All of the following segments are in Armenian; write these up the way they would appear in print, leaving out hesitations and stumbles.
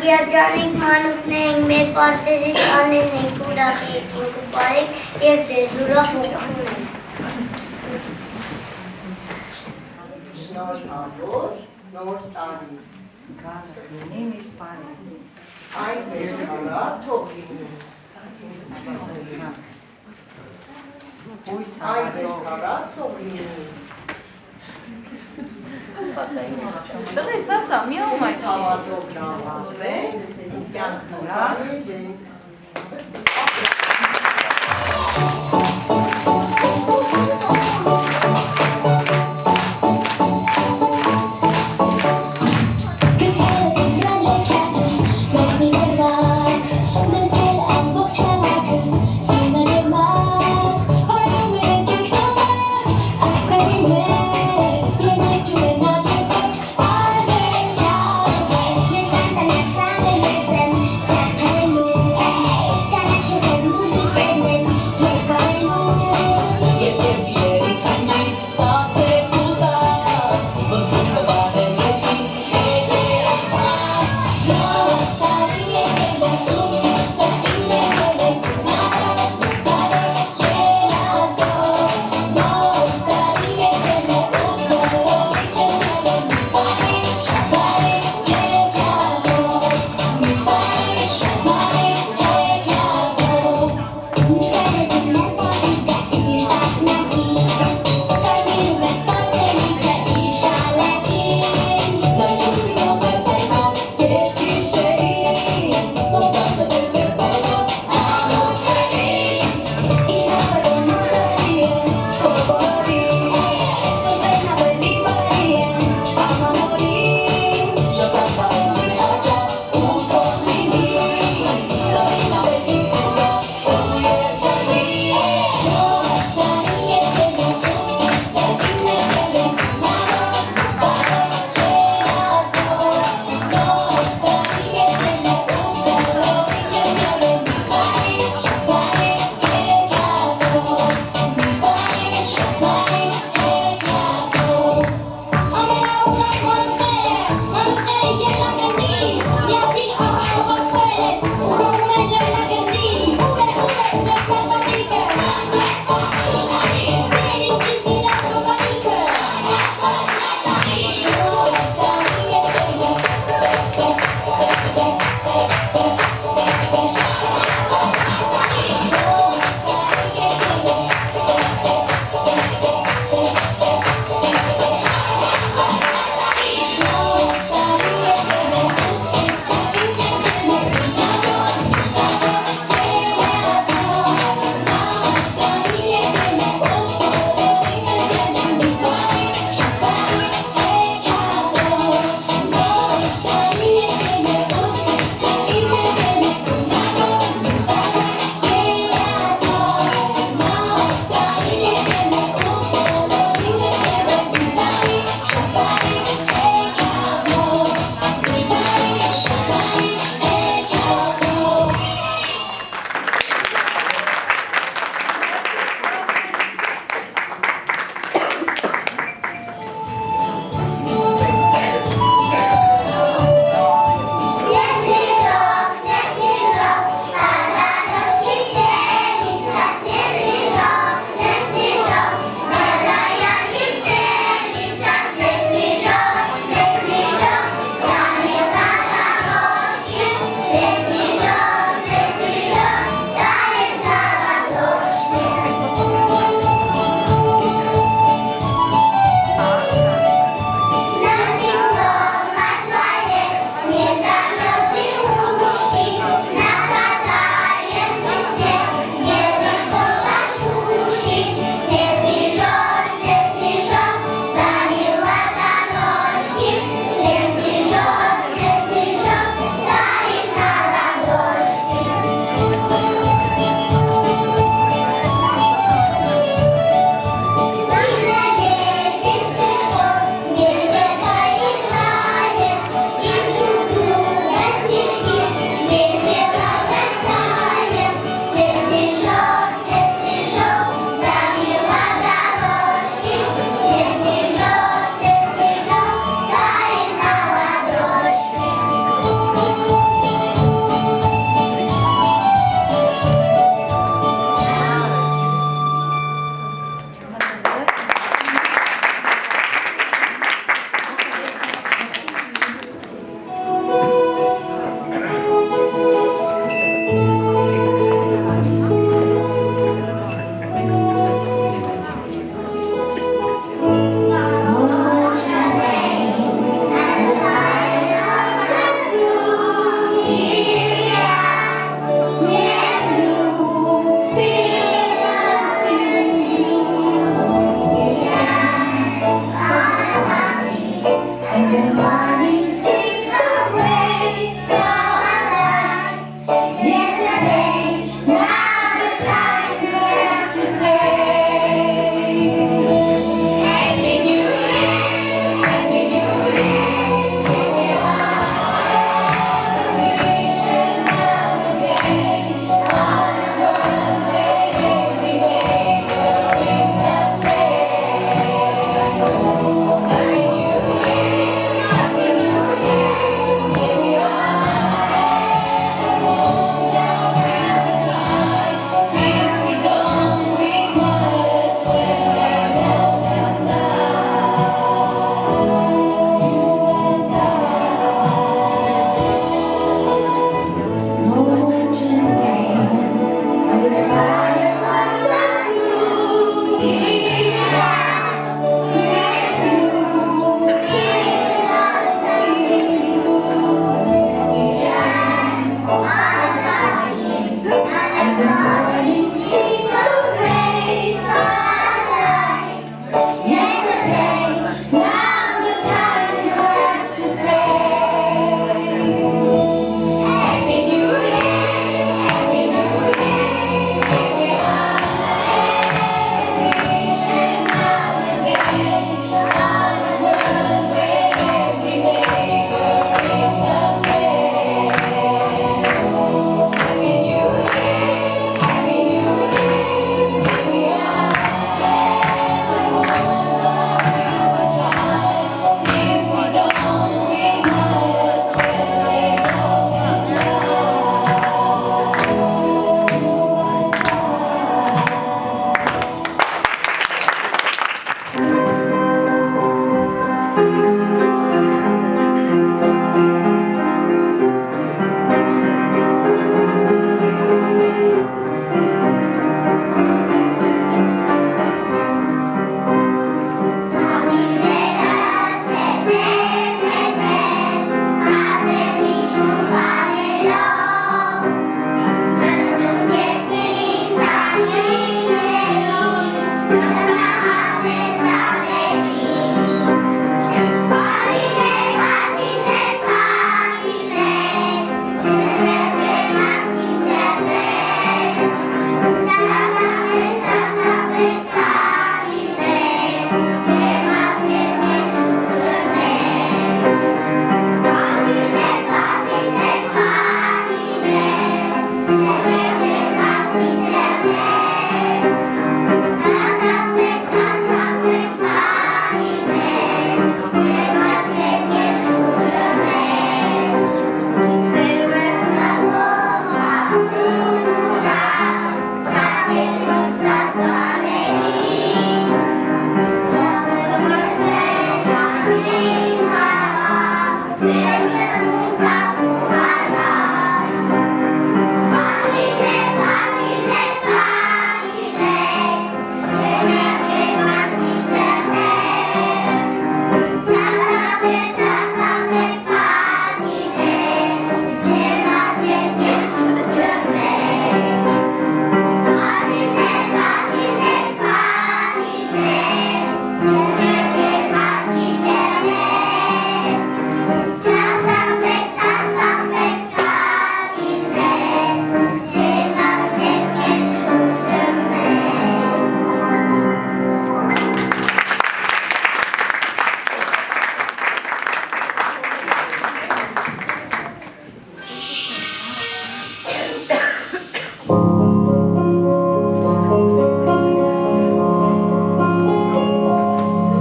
երջանիկ մանուկներին մեր պարտերից անեն ենք ուրախ եկինք ու բարեք և ձեզ ուրախ ողջունում ենք։ Շնորհավոր նոր տարի։ Այդ մեր կարա թող լինի։ Այդ մեր կարա թող լինի։ Դրե սասա, մի օմայ։ Հավատով նավատվեն ու կյանք նորարել են։ Thank you.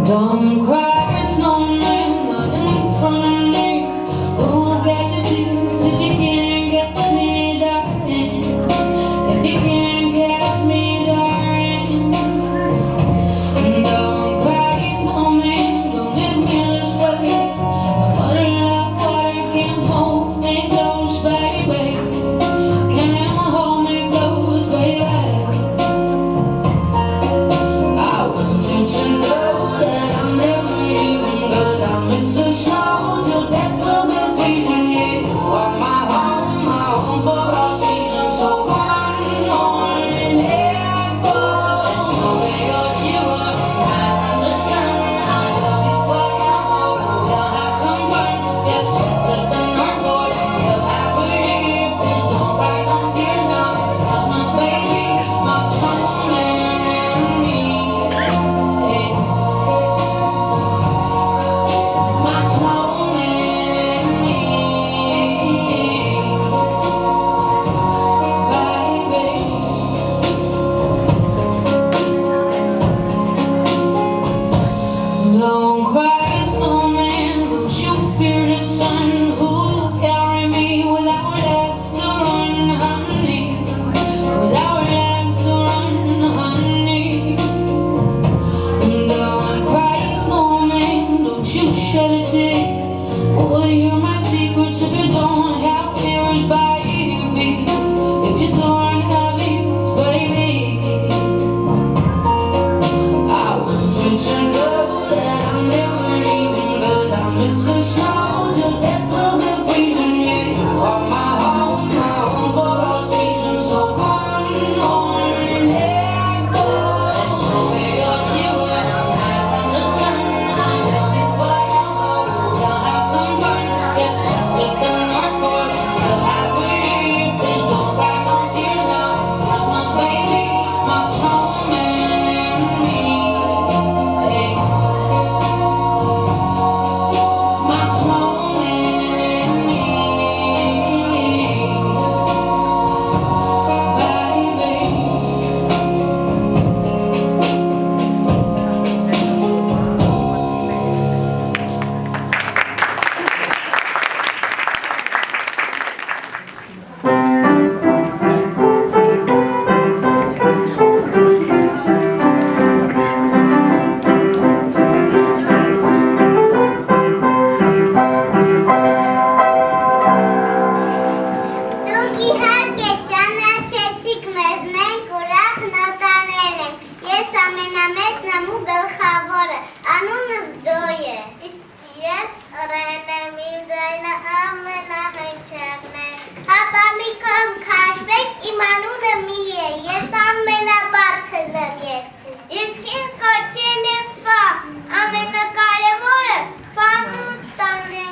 Don't cry, snowman, not in front of me. Who'll get your tears if you can't get me, darling? If you can't catch me, darling. Don't cry, snowman, don't leave me this way. Water like water can't hold me close, baby. Can't hold me close, baby. I want you to know that I'm never leaving, 'cause I miss the snow till death will be freezing. Yeah, you are my home for all seasons. So come on and let go. Let's go where you're zero and hide from the sun. I love you forever and we'll have some fun. Yes, let's hit the North Pole and live happily. Please don't cry no tears now. It's Christmas, baby, my snowman and me. Hey. My snowman and me, baby. Don't cry, snowman, don't you fear the sun. Who'll carry me without legs to run, honey? Without legs to run, honey. Don't cry, snowman, don't you shed a tear. Will you hear my secrets if you don't have ears, baby? If you don't have ears, baby. I want you to know that I'm never leaving, 'cause I miss the snow till death will be freezing. Yeah, you are my home for all seasons. So come on and let go. Let's go where you're zero and hide from the sun. I love you forever, we'll have some fun. Yes, let's hit the North Pole and live happily. Please don't cry no tears now. Christmas, baby, my snowman and me. Hey. My snowman and me, baby. Դուք իհարկե ճանաչեցիք մեզ, մենք ուրախ նոտաներ ենք։ Ես ամենամեծն եմ ու գլխավորը, անունս Դոյ է։ Իսկ ես Ռեն եմ, իմ ձայնը ամենահնչեղն է։ Հապա մի կողմ քաշվեք, իմ անունը Մի է, ես ամենաբարձրն եմ երկու։ Իսկ ինձ կոչել է Ֆա, ամենակարևորը Ֆան ու տան է։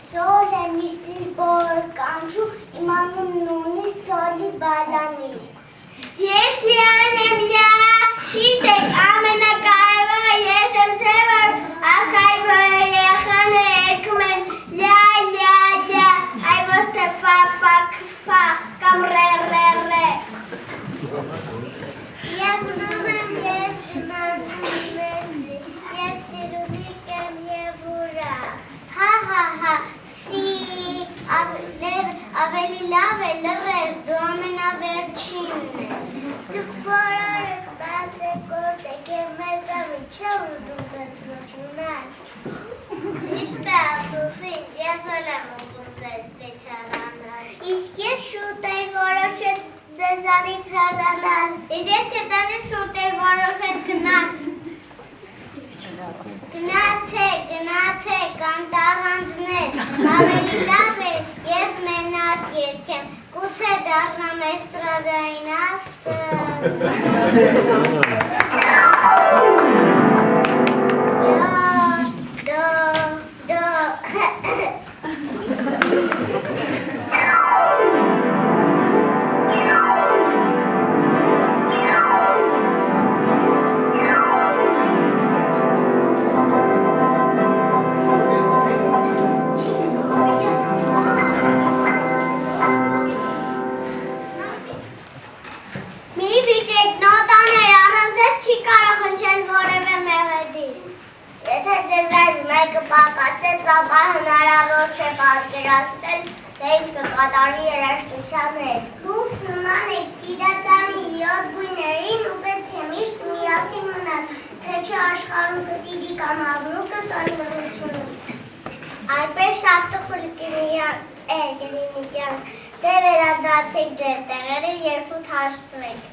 Սոլ է միշտի բոր կանչու, իմ անունն ունի Սոլի Բալանի։ Ես Լիան եմ, Լիա, հիշեք ամենակարևորը ես եմ ձեր, որ աշխարհի բոլոր երեխաները երգում են Լիա, Լիա, Լիա, այ ոչ թե Ֆա, Ֆա, Քֆա կամ Ռե, Ռե, Ռե։ Եվ ունում եմ ես իմ անունը Մեսի, և սիրունիկ եմ և ուրախ։ Հա, հա, հա, սի, ավելի լավ է լռես, դու ամենավերջինն ես։ Դուք բոլորս բանց եք գործեք և մեծամիտ չեմ ուզում ձեզ ողջունել։ Ճիշտ է ասուսին, ես էլ եմ ուզում ձեզ հեռանալ։ Իսկ ես շուտ էի որոշել ձեզանից հեռանալ։ Իսկ ես քեզանից շուտ էի որոշել գնալ։ Գնացեք, անտաղանձներ, ավելի լավ է, ես մենակ երգեմ, գուցե դառնամ էստրադային աստղ։ Դո, Մի վիճեք նոտաներ առանց ասեց ապա հնարավոր չէ պատկերացնել, թե ինչ կկատարվի երաժշտության հետ։ Դուք նման եք ծիրածանի 7 գույներին ու պետք է միշտ միասին մնալ, թե չէ աշխարհում կտիվի կամ աղմուկը կամ լռությունը։ Այդպես շատ տխուր կլինի կյանք, դե վերադարձեք ձեր տեղերը, երբ ու հաշտվեք։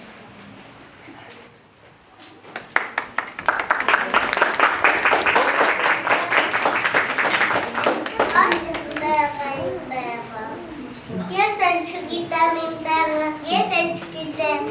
Ես էլ չգիտեմ իմ տեղը, ես էլ չգիտեմ։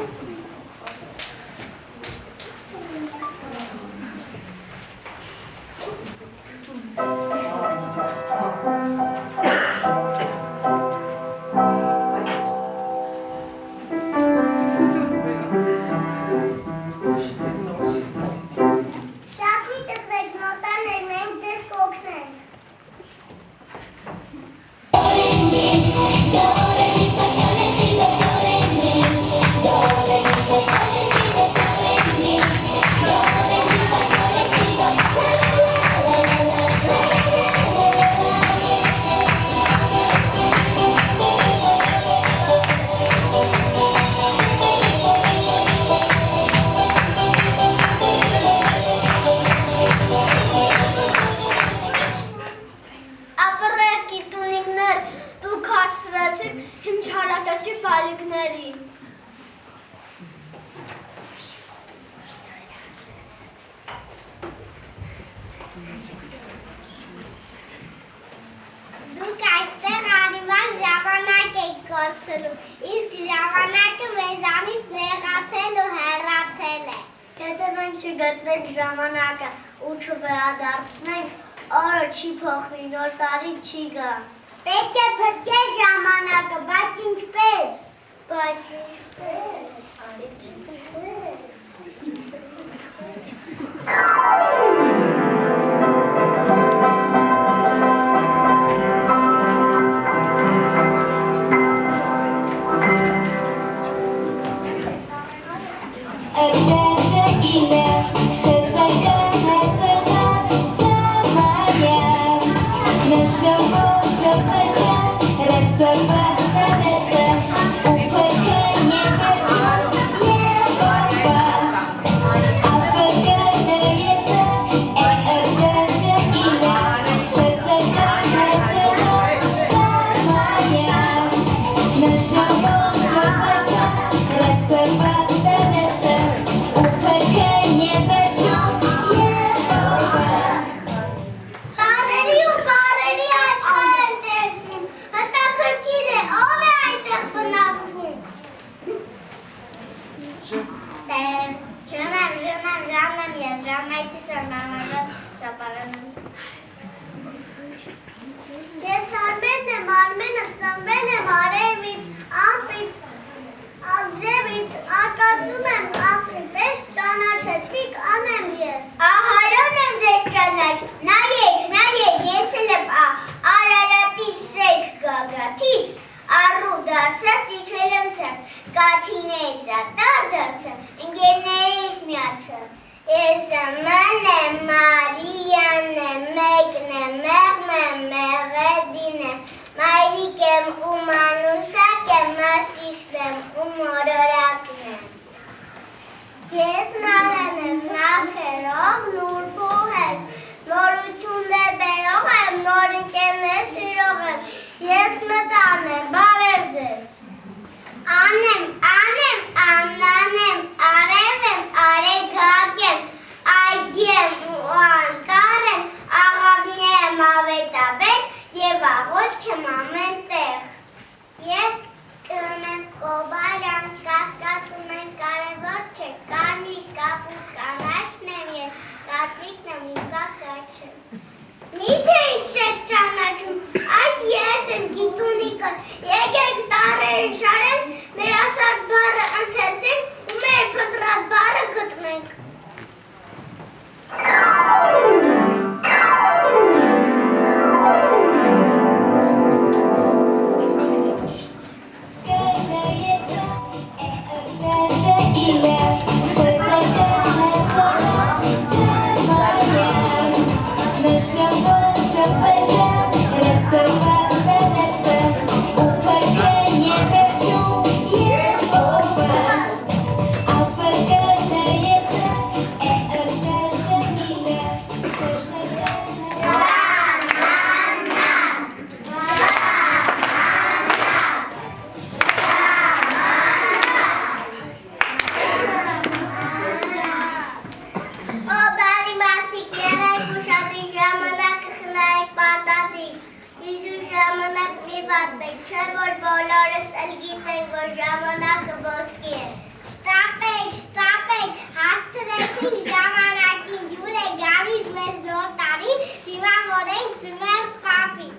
Շատ մի տղեք նոտաներ, մենք ձեզ կօգնենք։ Ապրեք իտունիկներ, դուք հասցրեցիք իմ չարաճաճի բալիկներին։ Դուք այստեղ անիմար ժամանակ եք կորցնում, իսկ ժամանակը մեզանից նեղացել ու հեռացել է։ Եթե մենք չգտնենք ժամանակը ու չվերադարձնենք, օրը չի փոխվի, նոր տարի չի գա։ Պետք է փրկել ժամանակը, բայց ինչպես։ Ես Արմենն եմ, Արմենը ծնվել եմ արևից, ամպից, անձևից, արկածում եմ ասինպես ճանաչեցիք անեմ ես։ Ահարոն եմ ձեզ ճանաչ, նայեք, ես էլ եմ Արարատի սեք գագաթից, առու դարձած իջել եմ ցած, կաթինեից ատար դարձը, ընկերներից միացը։ Ես Ման եմ, Մարիան եմ, մեկն եմ, մեղմ եմ, մեղեդին եմ, մայրիկ եմ ու մանուսակ եմ, մասիստ եմ ու մորորակն եմ։ Ես Նարեն եմ, նախերով, նուրբող եմ, նորություններ բերող եմ, նոր ընկերներ սիրող եմ, ես մտան եմ, բարև ձեզ։ Անեմ, Աննան եմ, արև եմ, արեգակ եմ, այգի եմ ու անտառ եմ, աղավնի եմ ավետաբեր և աղոթք եմ ամեն տեղ։ Ես կն եմ կոբարան, կասկածում եմ կարևոր չէ, կարմիր կապուս կանաչն եմ ես, կատվիկն եմ ու կակաչը։ Միթե ինչ չեք ճանաչում, այդ ես եմ գիտունիկը, եկեք տարերը շարենք, մեր ասած բառը ընթեցենք ու մեր փնտրած բառը գտնենք։ Let's Իսկ ժամանակ մի վատ պետք չէ, որ բոլորս էլ գիտենք, որ ժամանակը ոսկի է։ Շտապեք, հասցրեցինք ժամանակին, յուր է գալիս մեզ նոր տարի, դիմավորենք ձմեռ պապին։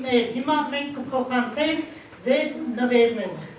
Աղջիկներ, հիմա մենք կփոխանցենք ձեզ նվերները։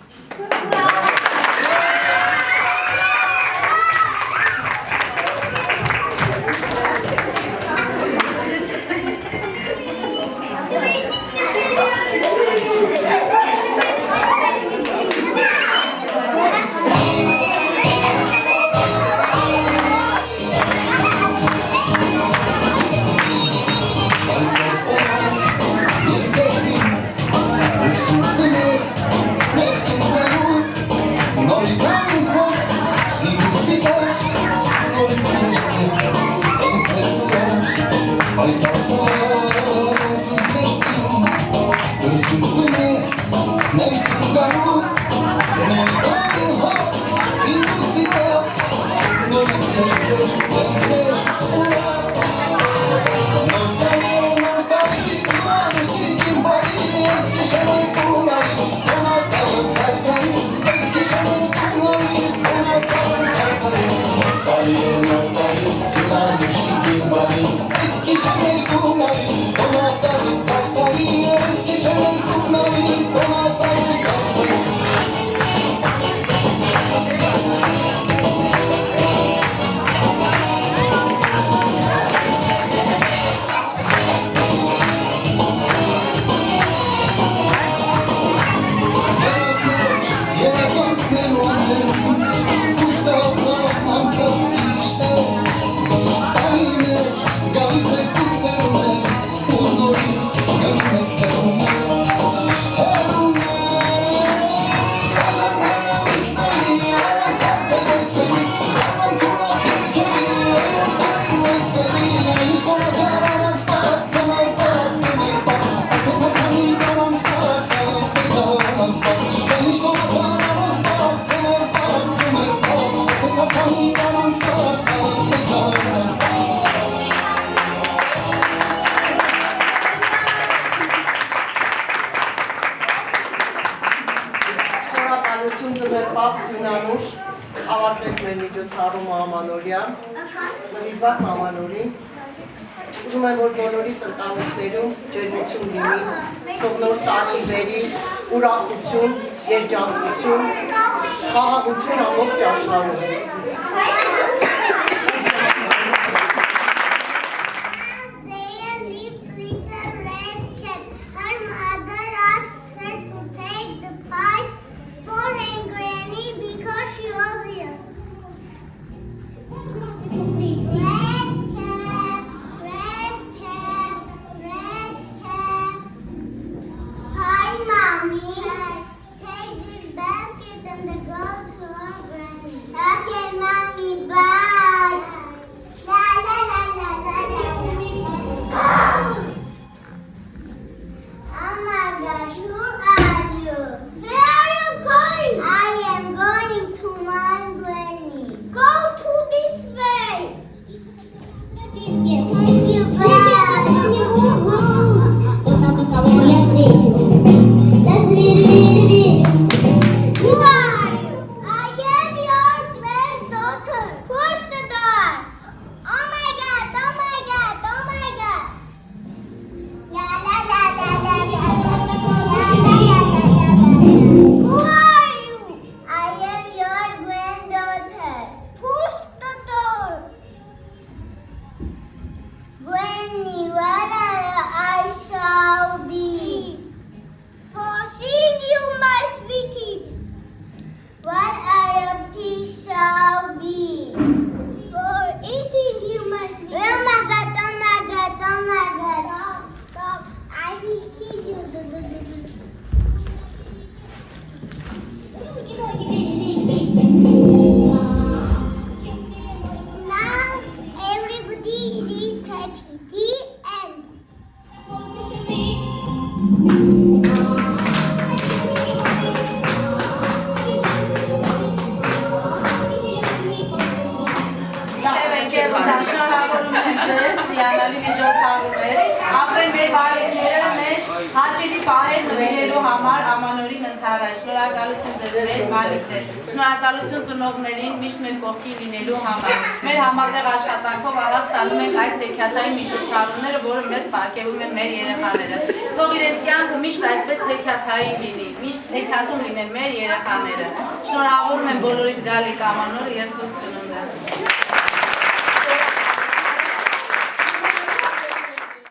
Ավարտեց մեր միջոցառումը ամանորյա, նվիրված ամանորին։ Ուզում եմ, որ բոլորի ընտանիքներում ջերմություն լինի, թող նոր տարի բերի ուրախություն, երջանկություն, խաղաղություն ամբողջ աշխարհում։ Շնորհակալություն ծնողներին միշտ մեր կողքին լինելու համար։ Մեր համատեղ աշխատանքով առանց տանում ենք այս հեքիաթային միջոցառումները, որը մեզ պարգևում են մեր երեխաները։ թող իրենց կյանքը միշտ այսպես հեքիաթային լինի, միշտ հեքիաթում լինեն մեր երեխաները։ Շնորհավորում եմ բոլորիդ գալիք ամանորը եւ սուրբ ծնունդը։